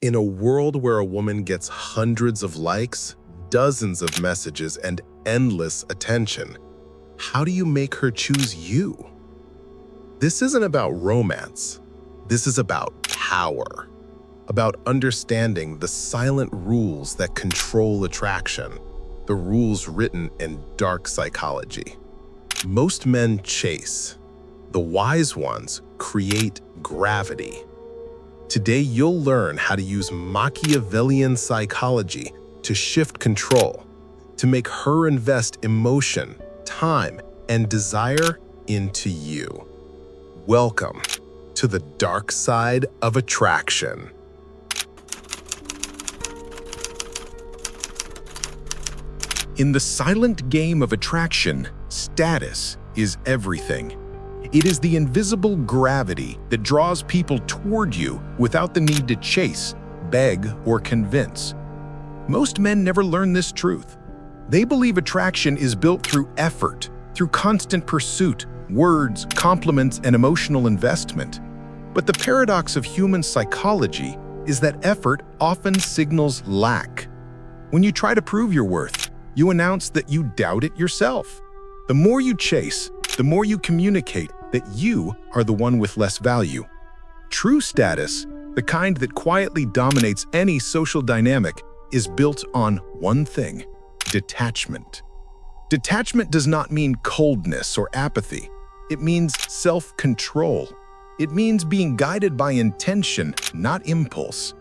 In a world where a woman gets hundreds of likes, dozens of messages, and endless attention, how do you make her choose you? This isn't about romance. This is about power, about understanding the silent rules that control attraction, the rules written in dark psychology. Most men chase. The wise ones create gravity. Today, you'll learn how to use Machiavellian psychology to shift control, to make her invest emotion, time, and desire into you. Welcome to the dark side of attraction. In the silent game of attraction, status is everything. It is the invisible gravity that draws people toward you without the need to chase, beg, or convince. Most men never learn this truth. They believe attraction is built through effort, through constant pursuit, words, compliments, and emotional investment. But the paradox of human psychology is that effort often signals lack. When you try to prove your worth, you announce that you doubt it yourself. The more you chase, the more you communicate that you are the one with less value. True status, the kind that quietly dominates any social dynamic, is built on one thing: detachment. Detachment does not mean coldness or apathy. It means self-control. It means being guided by intention, not impulse.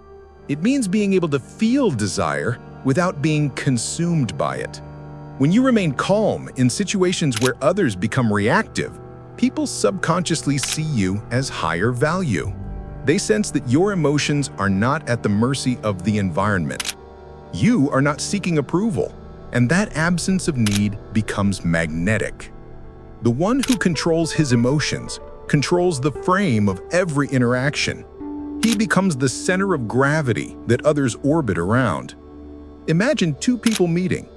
It means being able to feel desire without being consumed by it. When you remain calm in situations where others become reactive, people subconsciously see you as higher value. They sense that your emotions are not at the mercy of the environment. You are not seeking approval, and that absence of need becomes magnetic. The one who controls his emotions controls the frame of every interaction. He becomes the center of gravity that others orbit around. Imagine two people meeting.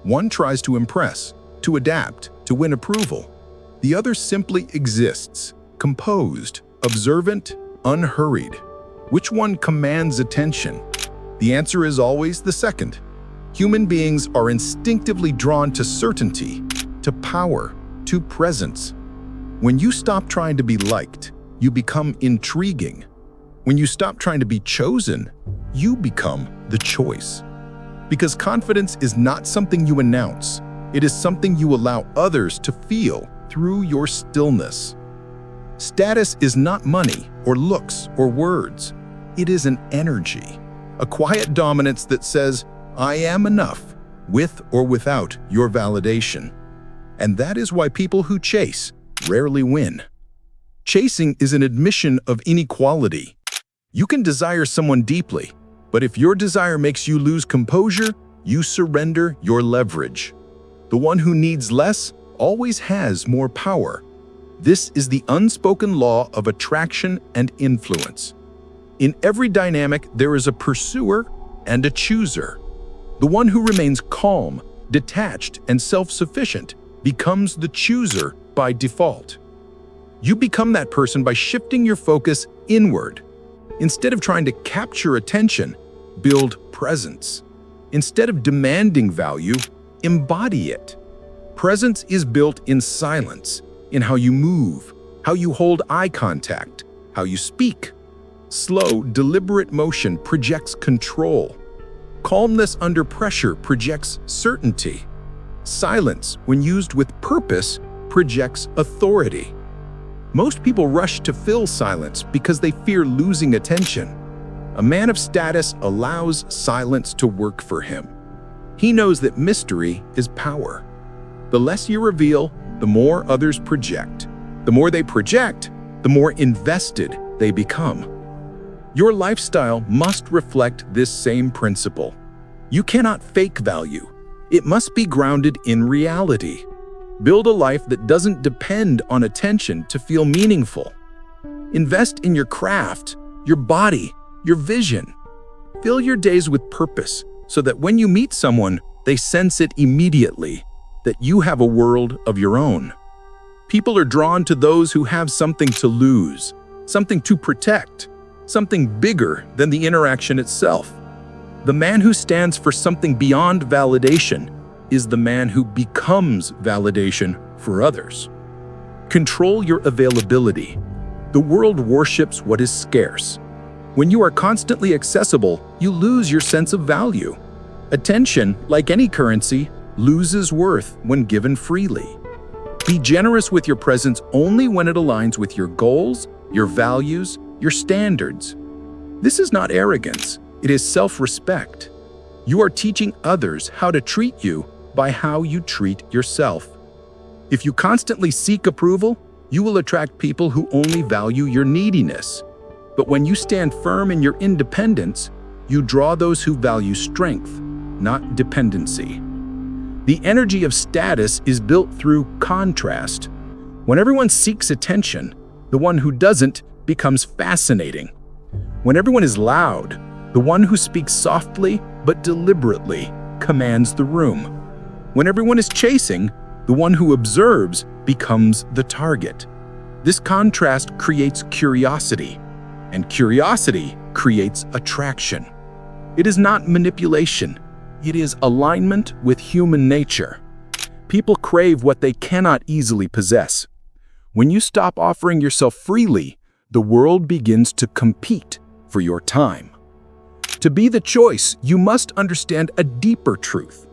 One tries to impress, to adapt, to win approval. The other simply exists, composed, observant, unhurried. Which one commands attention? The answer is always the second. Human beings are instinctively drawn to certainty, to power, to presence. When you stop trying to be liked, you become intriguing. When you stop trying to be chosen, you become the choice. Because confidence is not something you announce. It is something you allow others to feel through your stillness. Status is not money or looks or words. It is an energy, a quiet dominance that says, "I am enough," with or without your validation. And that is why people who chase rarely win. Chasing is an admission of inequality. You can desire someone deeply, but if your desire makes you lose composure, you surrender your leverage. The one who needs less always has more power. This is the unspoken law of attraction and influence. In every dynamic, there is a pursuer and a chooser. The one who remains calm, detached, and self-sufficient becomes the chooser by default. You become that person by shifting your focus inward. Instead of trying to capture attention, build presence. Instead of demanding value, embody it. Presence is built in silence, in how you move, how you hold eye contact, how you speak. Slow, deliberate motion projects control. Calmness under pressure projects certainty. Silence, when used with purpose, projects authority. Most people rush to fill silence because they fear losing attention. A man of status allows silence to work for him. He knows that mystery is power. The less you reveal, the more others project. The more they project, the more invested they become. Your lifestyle must reflect this same principle. You cannot fake value. It must be grounded in reality. Build a life that doesn't depend on attention to feel meaningful. Invest in your craft, your body, your vision. Fill your days with purpose so that when you meet someone, they sense it immediately, that you have a world of your own. People are drawn to those who have something to lose, something to protect, something bigger than the interaction itself. The man who stands for something beyond validation is the man who becomes validation for others. Control your availability. The world worships what is scarce. When you are constantly accessible, you lose your sense of value. Attention, like any currency, loses worth when given freely. Be generous with your presence only when it aligns with your goals, your values, your standards. This is not arrogance, it is self-respect. You are teaching others how to treat you by how you treat yourself. If you constantly seek approval, you will attract people who only value your neediness. But when you stand firm in your independence, you draw those who value strength, not dependency. The energy of status is built through contrast. When everyone seeks attention, the one who doesn't becomes fascinating. When everyone is loud, the one who speaks softly but deliberately commands the room. When everyone is chasing, the one who observes becomes the target. This contrast creates curiosity, and curiosity creates attraction. It is not manipulation. It is alignment with human nature. People crave what they cannot easily possess. When you stop offering yourself freely, the world begins to compete for your time. To be the choice, you must understand a deeper truth.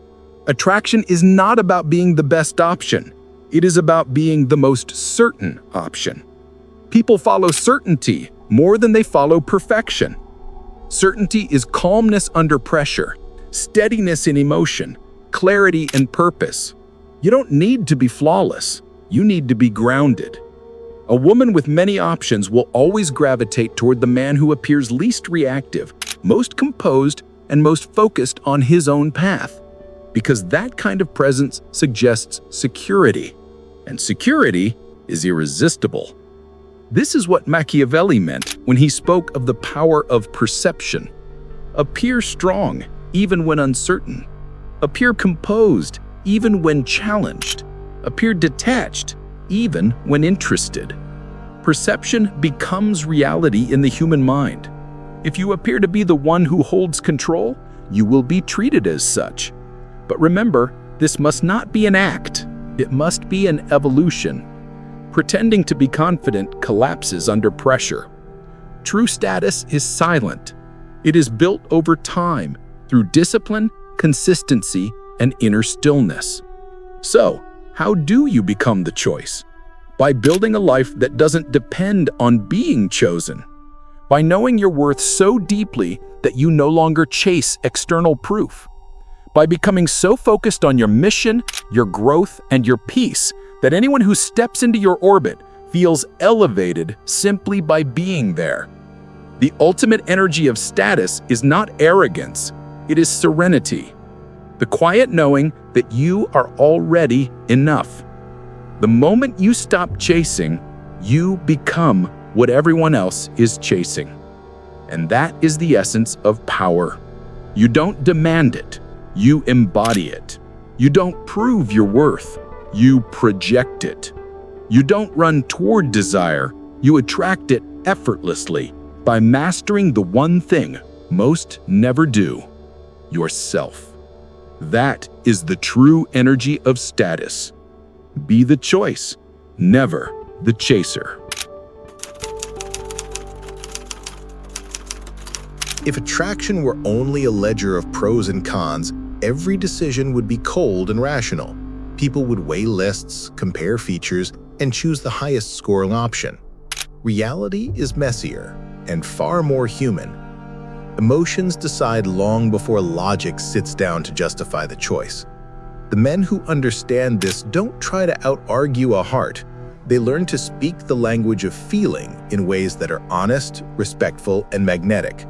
Attraction is not about being the best option. It is about being the most certain option. People follow certainty more than they follow perfection. Certainty is calmness under pressure, steadiness in emotion, clarity in purpose. You don't need to be flawless. You need to be grounded. A woman with many options will always gravitate toward the man who appears least reactive, most composed, and most focused on his own path, because that kind of presence suggests security, and security is irresistible. This is what Machiavelli meant when he spoke of the power of perception. Appear strong, even when uncertain. Appear composed, even when challenged. Appear detached, even when interested. Perception becomes reality in the human mind. If you appear to be the one who holds control, you will be treated as such. But remember, this must not be an act. It must be an evolution. Pretending to be confident collapses under pressure. True status is silent. It is built over time through discipline, consistency, and inner stillness. So, how do you become the choice? By building a life that doesn't depend on being chosen. By knowing your worth so deeply that you no longer chase external proof. By becoming so focused on your mission, your growth, and your peace that anyone who steps into your orbit feels elevated simply by being there. The ultimate energy of status is not arrogance, it is serenity. The quiet knowing that you are already enough. The moment you stop chasing, you become what everyone else is chasing. And that is the essence of power. You don't demand it, you embody it. You don't prove your worth, you project it. You don't run toward desire, you attract it effortlessly by mastering the one thing most never do: yourself. That is the true energy of status. Be the choice, never the chaser. If attraction were only a ledger of pros and cons, every decision would be cold and rational. People would weigh lists, compare features, and choose the highest scoring option. Reality is messier and far more human. Emotions decide long before logic sits down to justify the choice. The men who understand this don't try to out-argue a heart. They learn to speak the language of feeling in ways that are honest, respectful, and magnetic.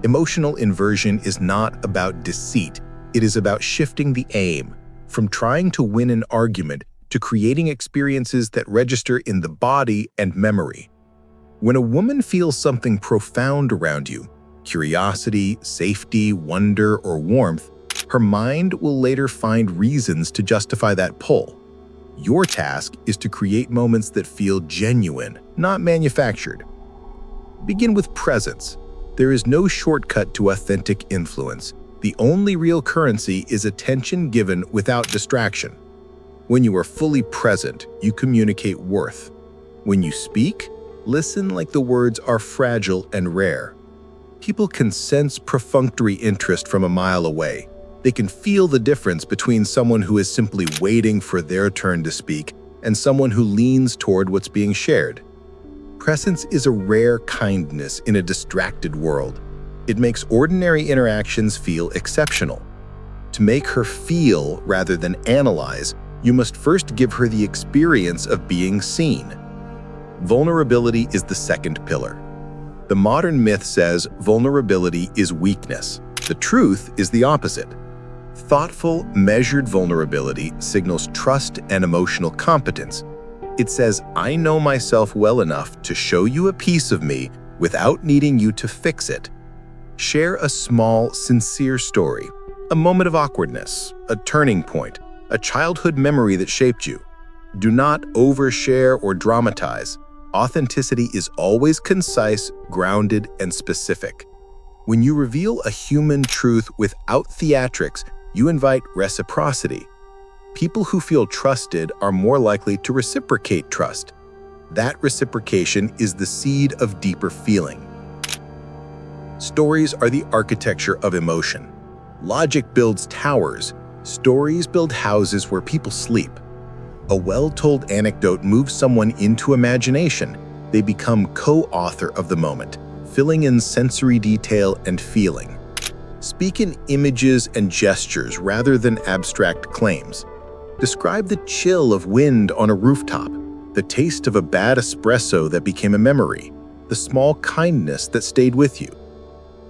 Emotional inversion is not about deceit. It is about shifting the aim, from trying to win an argument to creating experiences that register in the body and memory. When a woman feels something profound around you, curiosity, safety, wonder, or warmth, her mind will later find reasons to justify that pull. Your task is to create moments that feel genuine, not manufactured. Begin with presence. There is no shortcut to authentic influence. The only real currency is attention given without distraction. When you are fully present, you communicate worth. When you speak, listen like the words are fragile and rare. People can sense perfunctory interest from a mile away. They can feel the difference between someone who is simply waiting for their turn to speak and someone who leans toward what's being shared. Presence is a rare kindness in a distracted world. It makes ordinary interactions feel exceptional. To make her feel rather than analyze, you must first give her the experience of being seen. Vulnerability is the second pillar. The modern myth says vulnerability is weakness. The truth is the opposite. Thoughtful, measured vulnerability signals trust and emotional competence. It says, I know myself well enough to show you a piece of me without needing you to fix it. Share a small, sincere story, a moment of awkwardness, a turning point, a childhood memory that shaped you. Do not overshare or dramatize. Authenticity is always concise, grounded, and specific. When you reveal a human truth without theatrics, you invite reciprocity. People who feel trusted are more likely to reciprocate trust. That reciprocation is the seed of deeper feeling. Stories are the architecture of emotion. Logic builds towers. Stories build houses where people sleep. A well-told anecdote moves someone into imagination. They become co-author of the moment, filling in sensory detail and feeling. Speak in images and gestures rather than abstract claims. Describe the chill of wind on a rooftop, the taste of a bad espresso that became a memory, the small kindness that stayed with you.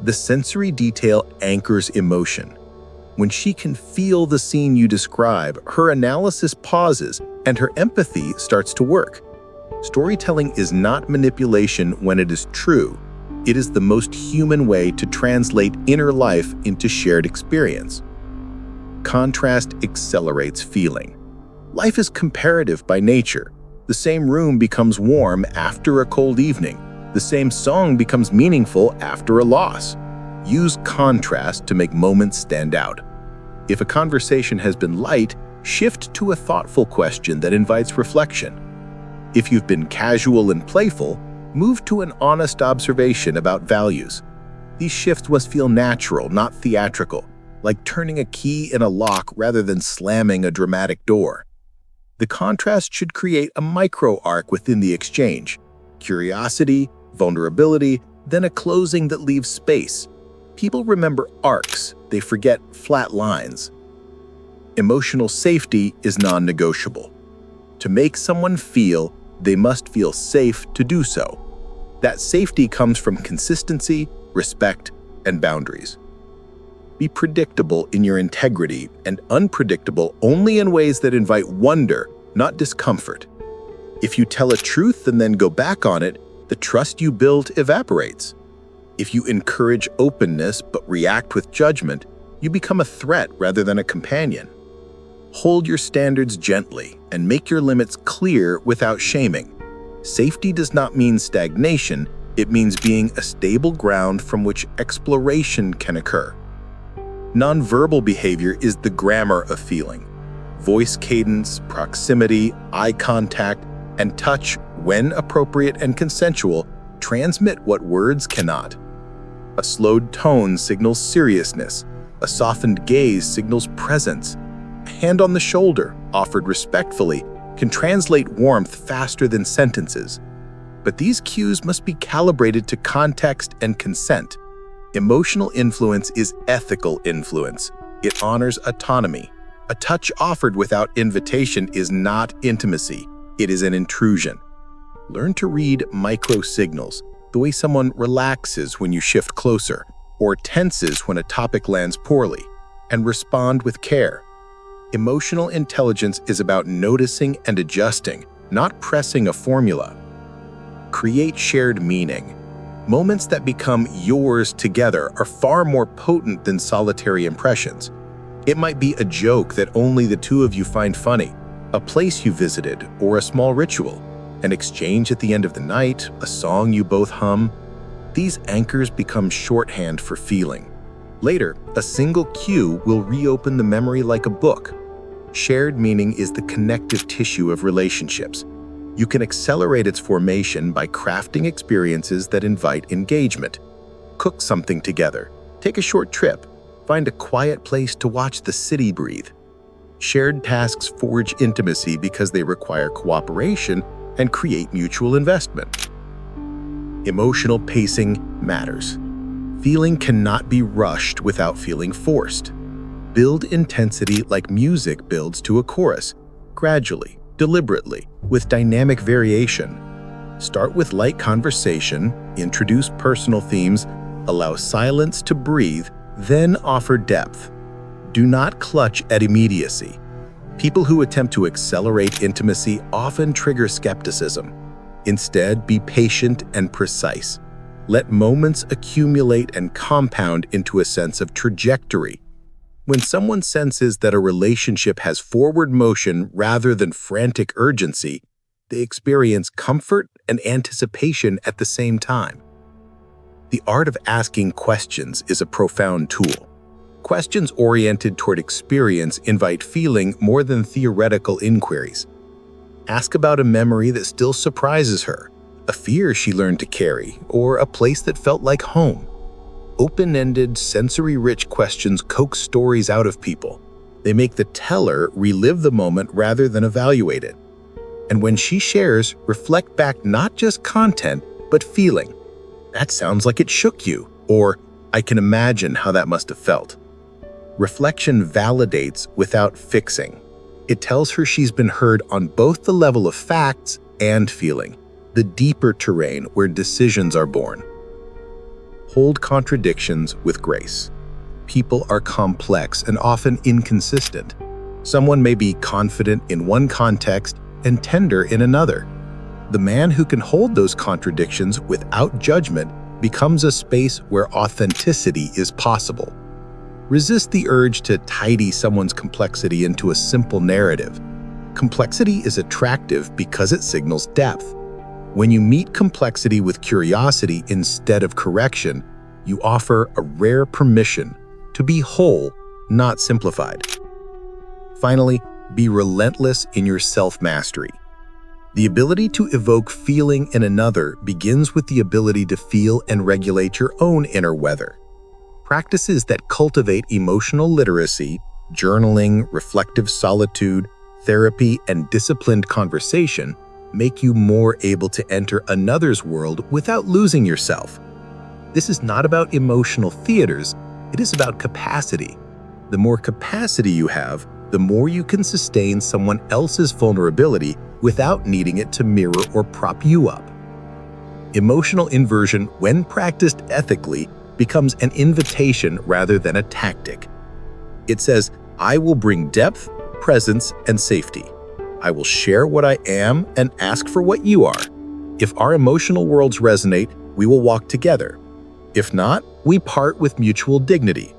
The sensory detail anchors emotion. When she can feel the scene you describe, her analysis pauses and her empathy starts to work. Storytelling is not manipulation when it is true. It is the most human way to translate inner life into shared experience. Contrast accelerates feeling. Life is comparative by nature. The same room becomes warm after a cold evening. The same song becomes meaningful after a loss. Use contrast to make moments stand out. If a conversation has been light, shift to a thoughtful question that invites reflection. If you've been casual and playful, move to an honest observation about values. These shifts must feel natural, not theatrical, like turning a key in a lock rather than slamming a dramatic door. The contrast should create a micro-arc within the exchange. Curiosity, vulnerability, then a closing that leaves space. People remember arcs, they forget flat lines. Emotional safety is non-negotiable. To make someone feel, they must feel safe to do so. That safety comes from consistency, respect, and boundaries. Be predictable in your integrity and unpredictable only in ways that invite wonder, not discomfort. If you tell a truth and then go back on it, the trust you build evaporates. If you encourage openness but react with judgment, you become a threat rather than a companion. Hold your standards gently and make your limits clear without shaming. Safety does not mean stagnation, it means being a stable ground from which exploration can occur. Nonverbal behavior is the grammar of feeling. Voice cadence, proximity, eye contact, and touch, when appropriate and consensual, transmit what words cannot. A slowed tone signals seriousness. A softened gaze signals presence. A hand on the shoulder, offered respectfully, can translate warmth faster than sentences. But these cues must be calibrated to context and consent. Emotional influence is ethical influence. It honors autonomy. A touch offered without invitation is not intimacy. It is an intrusion. Learn to read micro-signals, the way someone relaxes when you shift closer, or tenses when a topic lands poorly, and respond with care. Emotional intelligence is about noticing and adjusting, not pressing a formula. Create shared meaning. Moments that become yours together are far more potent than solitary impressions. It might be a joke that only the two of you find funny, a place you visited, or a small ritual, an exchange at the end of the night, a song you both hum. These anchors become shorthand for feeling. Later, a single cue will reopen the memory like a book. Shared meaning is the connective tissue of relationships. You can accelerate its formation by crafting experiences that invite engagement. Cook something together, take a short trip, find a quiet place to watch the city breathe. Shared tasks forge intimacy because they require cooperation and create mutual investment. Emotional pacing matters. Feeling cannot be rushed without feeling forced. Build intensity like music builds to a chorus, gradually, deliberately, with dynamic variation. Start with light conversation, introduce personal themes, allow silence to breathe, then offer depth. Do not clutch at immediacy. People who attempt to accelerate intimacy often trigger skepticism. Instead, be patient and precise. Let moments accumulate and compound into a sense of trajectory. When someone senses that a relationship has forward motion rather than frantic urgency, they experience comfort and anticipation at the same time. The art of asking questions is a profound tool. Questions oriented toward experience invite feeling more than theoretical inquiries. Ask about a memory that still surprises her, a fear she learned to carry, or a place that felt like home. Open-ended, sensory-rich questions coax stories out of people. They make the teller relive the moment rather than evaluate it. And when she shares, reflect back not just content, but feeling. That sounds like it shook you, or I can imagine how that must have felt. Reflection validates without fixing. It tells her she's been heard on both the level of facts and feeling, the deeper terrain where decisions are born. Hold contradictions with grace. People are complex and often inconsistent. Someone may be confident in one context and tender in another. The man who can hold those contradictions without judgment becomes a space where authenticity is possible. Resist the urge to tidy someone's complexity into a simple narrative. Complexity is attractive because it signals depth. When you meet complexity with curiosity instead of correction, you offer a rare permission to be whole, not simplified. Finally, be relentless in your self-mastery. The ability to evoke feeling in another begins with the ability to feel and regulate your own inner weather. Practices that cultivate emotional literacy, journaling, reflective solitude, therapy, and disciplined conversation make you more able to enter another's world without losing yourself. This is not about emotional theaters, it is about capacity. The more capacity you have, the more you can sustain someone else's vulnerability without needing it to mirror or prop you up. Emotional inversion, when practiced ethically, becomes an invitation rather than a tactic. It says, I will bring depth, presence, and safety. I will share what I am and ask for what you are. If our emotional worlds resonate, we will walk together. If not, we part with mutual dignity.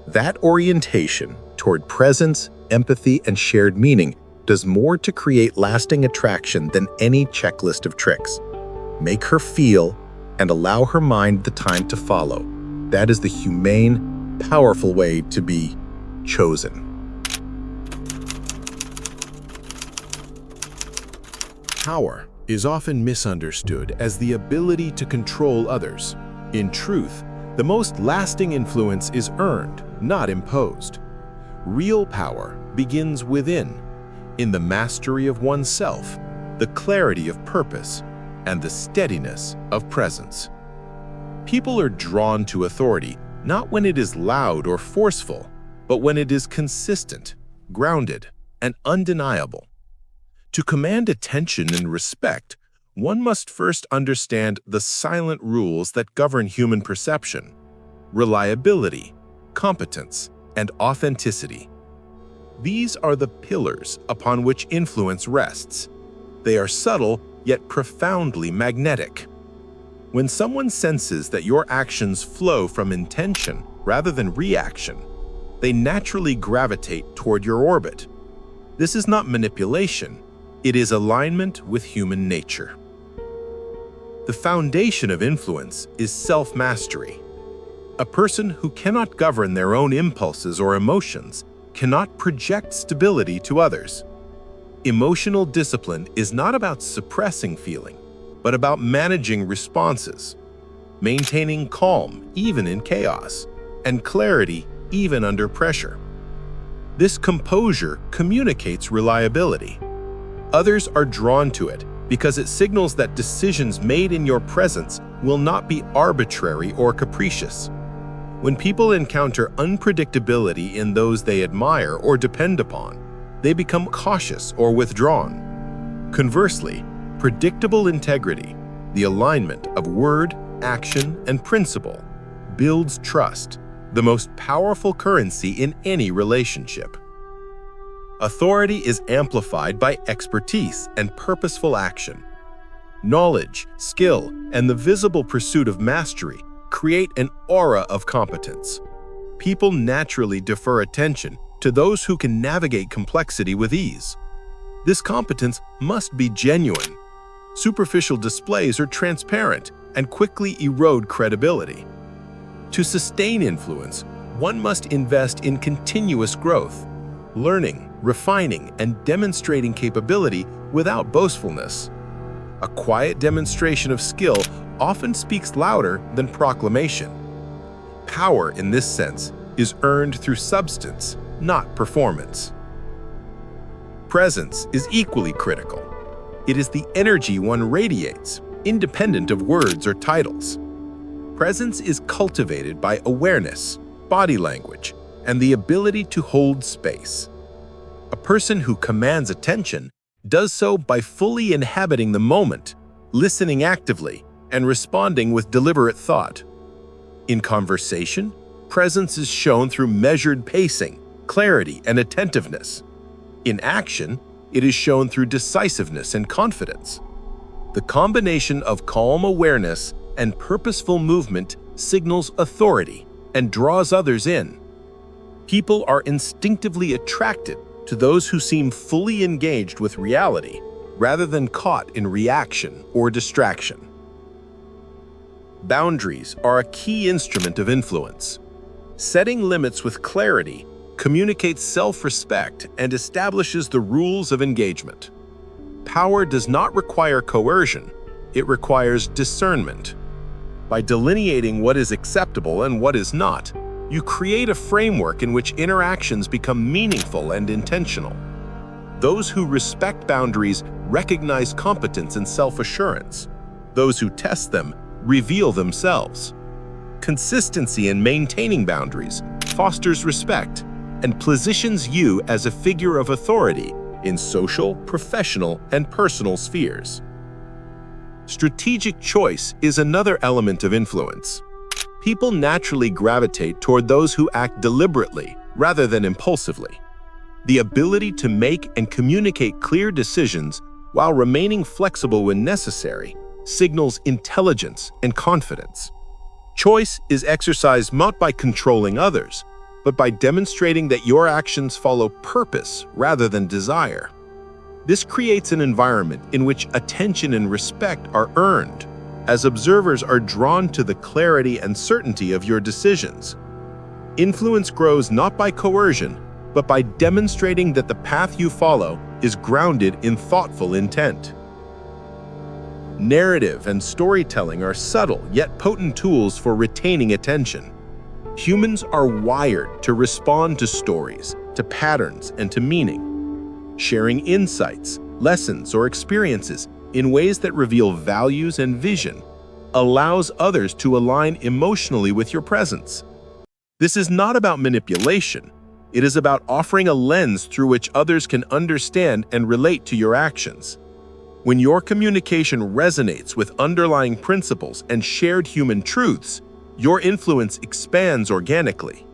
That orientation toward presence, empathy, and shared meaning does more to create lasting attraction than any checklist of tricks. Make her feel and allow her mind the time to follow. That is the humane, powerful way to be chosen. Power is often misunderstood as the ability to control others. In truth, the most lasting influence is earned, not imposed. Real power begins within, in the mastery of oneself, the clarity of purpose, and the steadiness of presence. People are drawn to authority not when it is loud or forceful, but when it is consistent, grounded, and undeniable. To command attention and respect, one must first understand the silent rules that govern human perception: reliability, competence, and authenticity. These are the pillars upon which influence rests. They are subtle yet profoundly magnetic. When someone senses that your actions flow from intention rather than reaction, they naturally gravitate toward your orbit. This is not manipulation, it is alignment with human nature. The foundation of influence is self-mastery. A person who cannot govern their own impulses or emotions cannot project stability to others. Emotional discipline is not about suppressing feeling, but about managing responses, maintaining calm even in chaos, and clarity even under pressure. This composure communicates reliability. Others are drawn to it because it signals that decisions made in your presence will not be arbitrary or capricious. When people encounter unpredictability in those they admire or depend upon, they become cautious or withdrawn. Conversely, predictable integrity, the alignment of word, action, and principle, builds trust, the most powerful currency in any relationship. Authority is amplified by expertise and purposeful action. Knowledge, skill, and the visible pursuit of mastery create an aura of competence. People naturally defer attention to those who can navigate complexity with ease. This competence must be genuine. Superficial displays are transparent and quickly erode credibility. To sustain influence, one must invest in continuous growth, learning, refining, and demonstrating capability without boastfulness. A quiet demonstration of skill often speaks louder than proclamation. Power, in this sense, is earned through substance, not performance. Presence is equally critical. It is the energy one radiates, independent of words or titles. Presence is cultivated by awareness, body language, and the ability to hold space. A person who commands attention does so by fully inhabiting the moment, listening actively, and responding with deliberate thought. In conversation, presence is shown through measured pacing, clarity, and attentiveness. In action, it is shown through decisiveness and confidence. The combination of calm awareness and purposeful movement signals authority and draws others in. People are instinctively attracted to those who seem fully engaged with reality, rather than caught in reaction or distraction. Boundaries are a key instrument of influence. Setting limits with clarity communicates self-respect and establishes the rules of engagement. Power does not require coercion, it requires discernment. By delineating what is acceptable and what is not, you create a framework in which interactions become meaningful and intentional. Those who respect boundaries recognize competence and self-assurance. Those who test them reveal themselves. Consistency in maintaining boundaries fosters respect and positions you as a figure of authority in social, professional, and personal spheres. Strategic choice is another element of influence. People naturally gravitate toward those who act deliberately rather than impulsively. The ability to make and communicate clear decisions while remaining flexible when necessary signals intelligence and confidence. Choice is exercised not by controlling others, but by demonstrating that your actions follow purpose rather than desire. This creates an environment in which attention and respect are earned, as observers are drawn to the clarity and certainty of your decisions. Influence grows not by coercion, but by demonstrating that the path you follow is grounded in thoughtful intent. Narrative and storytelling are subtle yet potent tools for retaining attention. Humans are wired to respond to stories, to patterns, and to meaning. Sharing insights, lessons, or experiences in ways that reveal values and vision allows others to align emotionally with your presence. This is not about manipulation. It is about offering a lens through which others can understand and relate to your actions. When your communication resonates with underlying principles and shared human truths, your influence expands organically.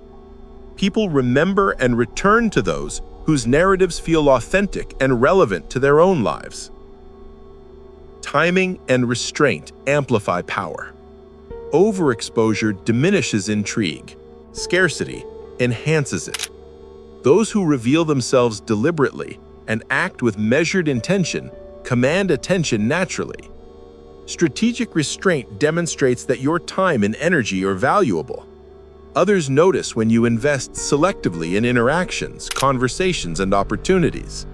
People remember and return to those whose narratives feel authentic and relevant to their own lives. Timing and restraint amplify power. Overexposure diminishes intrigue. Scarcity enhances it. Those who reveal themselves deliberately and act with measured intention command attention naturally. Strategic restraint demonstrates that your time and energy are valuable. Others notice when you invest selectively in interactions, conversations, and opportunities.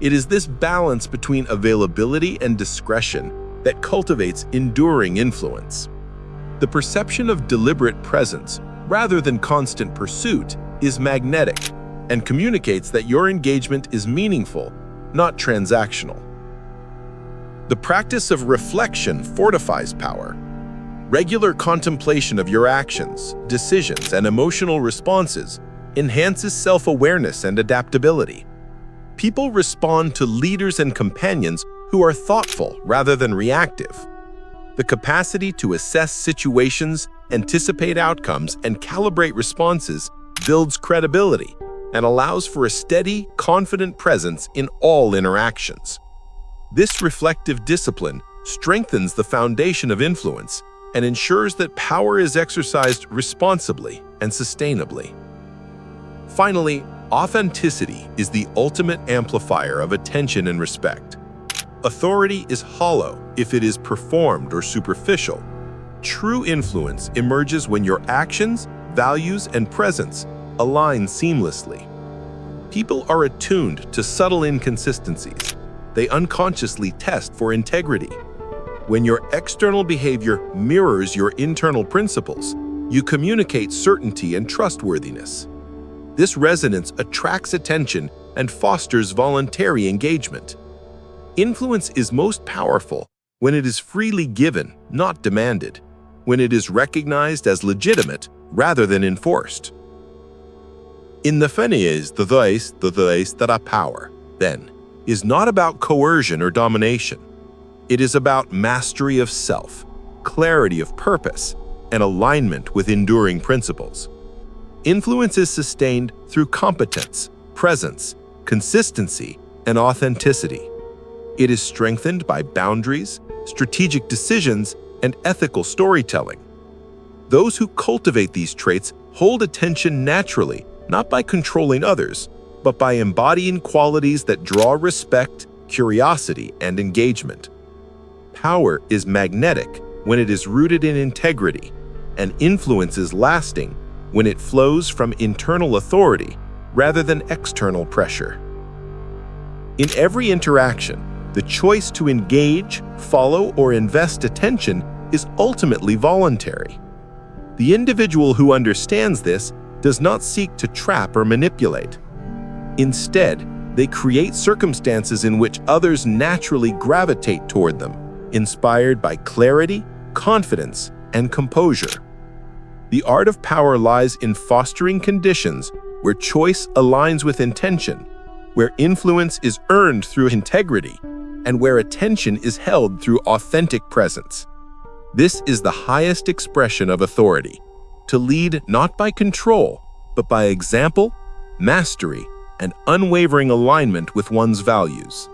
It is this balance between availability and discretion that cultivates enduring influence. The perception of deliberate presence, rather than constant pursuit, is magnetic and communicates that your engagement is meaningful, not transactional. The practice of reflection fortifies power. Regular contemplation of your actions, decisions, and emotional responses enhances self-awareness and adaptability. People respond to leaders and companions who are thoughtful rather than reactive. The capacity to assess situations, anticipate outcomes, and calibrate responses builds credibility and allows for a steady, confident presence in all interactions. This reflective discipline strengthens the foundation of influence and ensures that power is exercised responsibly and sustainably. Finally, authenticity is the ultimate amplifier of attention and respect. Authority is hollow if it is performed or superficial. True influence emerges when your actions, values, and presence align seamlessly. People are attuned to subtle inconsistencies. They unconsciously test for integrity. When your external behavior mirrors your internal principles, you communicate certainty and trustworthiness. This resonance attracts attention and fosters voluntary engagement. Influence is most powerful when it is freely given, not demanded, when it is recognized as legitimate rather than enforced. In the Fenias, the voice that a power, then, is not about coercion or domination. It is about mastery of self, clarity of purpose, and alignment with enduring principles. Influence is sustained through competence, presence, consistency, and authenticity. It is strengthened by boundaries, strategic decisions, and ethical storytelling. Those who cultivate these traits hold attention naturally, not by controlling others, but by embodying qualities that draw respect, curiosity, and engagement. Power is magnetic when it is rooted in integrity, and influence is lasting when it flows from internal authority rather than external pressure. In every interaction, the choice to engage, follow, or invest attention is ultimately voluntary. The individual who understands this does not seek to trap or manipulate. Instead, they create circumstances in which others naturally gravitate toward them, inspired by clarity, confidence, and composure. The art of power lies in fostering conditions where choice aligns with intention, where influence is earned through integrity, and where attention is held through authentic presence. This is the highest expression of authority, to lead not by control, but by example, mastery, and unwavering alignment with one's values.